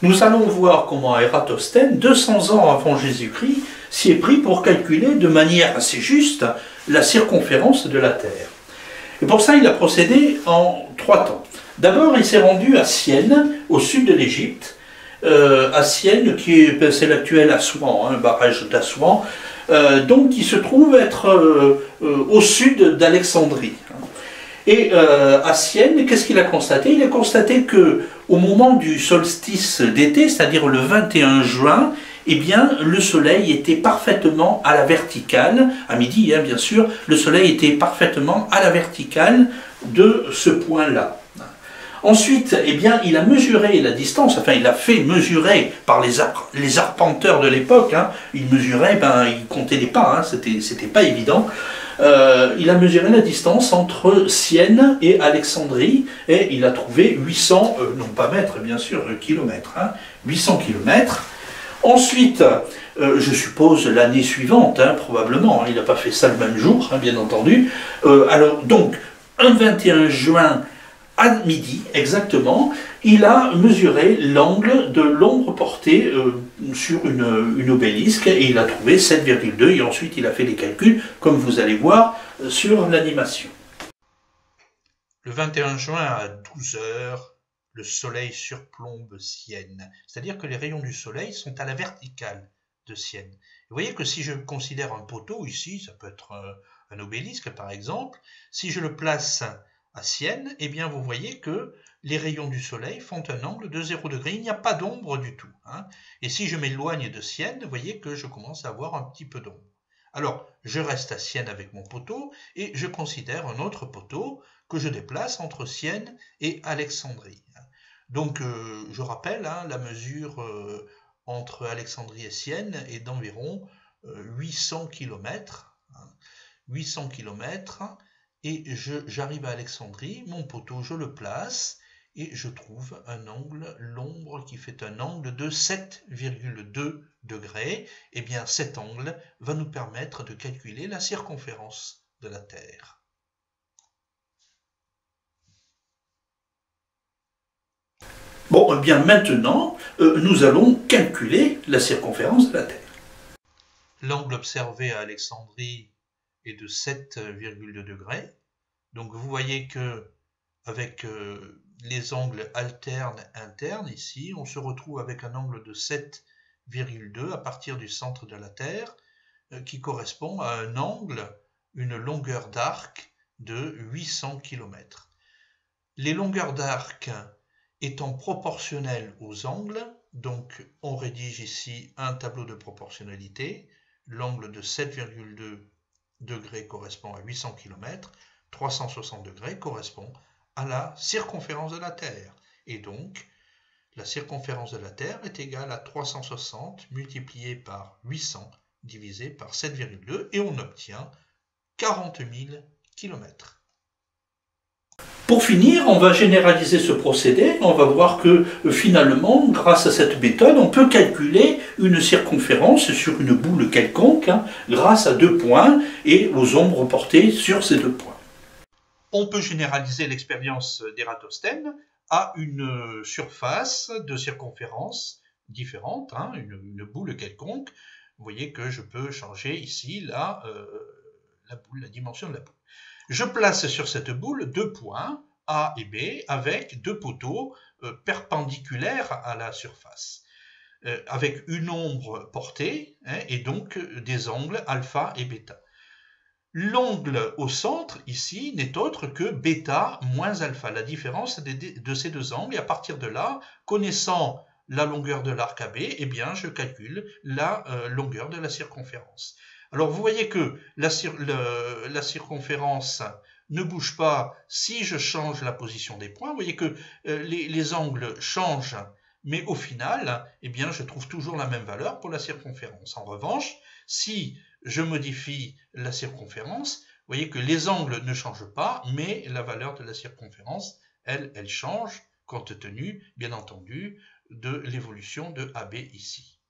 Nous allons voir comment Ératosthène, 200 ans avant Jésus-Christ, s'y est pris pour calculer de manière assez juste la circonférence de la Terre. Et pour ça, il a procédé en 3 temps. D'abord, il s'est rendu à Syène, au sud de l'Égypte, à Syène, c'est l'actuel Assouan, un barrage d'Assouan, donc qui se trouve être au sud d'Alexandrie. Et à Syène, qu'est-ce qu'il a constaté? Il a constaté que au moment du solstice d'été, c'est-à-dire le 21 juin, eh bien, le soleil était parfaitement à la verticale, à midi, bien sûr, le soleil était parfaitement à la verticale de ce point-là. Ensuite, eh bien, il a mesuré la distance, enfin, il a fait mesurer par les arpenteurs de l'époque, il mesurait, il comptait les pas, c'était pas évident. Il a mesuré la distance entre Syène et Alexandrie, et il a trouvé 800, non pas mètres, bien sûr, kilomètres, 800 kilomètres. Ensuite, je suppose l'année suivante, probablement, il n'a pas fait ça le même jour, bien entendu. Alors, donc, un 21 juin, à midi, exactement, il a mesuré l'angle de l'ombre portée sur une obélisque et il a trouvé 7,2 et ensuite il a fait des calculs, comme vous allez voir, sur l'animation. Le 21 juin à 12 h, le soleil surplombe Syène, c'est-à-dire que les rayons du soleil sont à la verticale de Syène. Vous voyez que si je considère un poteau, ici, ça peut être un obélisque par exemple, si je le place à Syène, eh bien vous voyez que les rayons du soleil font un angle de 0 degré, il n'y a pas d'ombre du tout. Et si je m'éloigne de Syène, vous voyez que je commence à avoir un petit peu d'ombre. Alors, je reste à Syène avec mon poteau et je considère un autre poteau que je déplace entre Syène et Alexandrie. Donc, je rappelle, la mesure entre Alexandrie et Syène est d'environ 800 km. 800 km. Et j'arrive à Alexandrie, mon poteau, je le place et je trouve un angle, l'ombre qui fait un angle de 7,2 degrés. Et bien cet angle va nous permettre de calculer la circonférence de la Terre. Bon, bien maintenant, nous allons calculer la circonférence de la Terre. L'angle observé à Alexandrie est de 7,2 degrés. Donc vous voyez que avec les angles alternes internes ici, on se retrouve avec un angle de 7,2 à partir du centre de la Terre qui correspond à un angle, une longueur d'arc de 800 km. Les longueurs d'arc étant proportionnelles aux angles, donc on rédige ici un tableau de proportionnalité. L'angle de 7,2 degrés correspond à 800 km, 360 degrés correspond à la circonférence de la Terre. Et donc, la circonférence de la Terre est égale à 360 multiplié par 800 divisé par 7,2 et on obtient 40 000 km. Pour finir, on va généraliser ce procédé. On va voir que finalement, grâce à cette méthode, on peut calculer une circonférence sur une boule quelconque grâce à 2 points et aux ombres portées sur ces 2 points. On peut généraliser l'expérience d'Ératosthène à une surface de circonférence différente, une boule quelconque. Vous voyez que je peux changer ici la dimension de la boule. Je place sur cette boule 2 points, A et B, avec 2 poteaux perpendiculaires à la surface, avec une ombre portée, et donc des angles alpha et bêta. L'angle au centre, ici, n'est autre que bêta moins alpha, la différence de ces 2 angles, et à partir de là, connaissant la longueur de l'arc AB, eh bien, je calcule la longueur de la circonférence. Alors, vous voyez que la circonférence ne bouge pas si je change la position des points. Vous voyez que les angles changent, mais au final, eh bien, je trouve toujours la même valeur pour la circonférence. En revanche, si je modifie la circonférence, vous voyez que les angles ne changent pas, mais la valeur de la circonférence, elle change, compte tenu, bien entendu, de l'évolution de AB ici.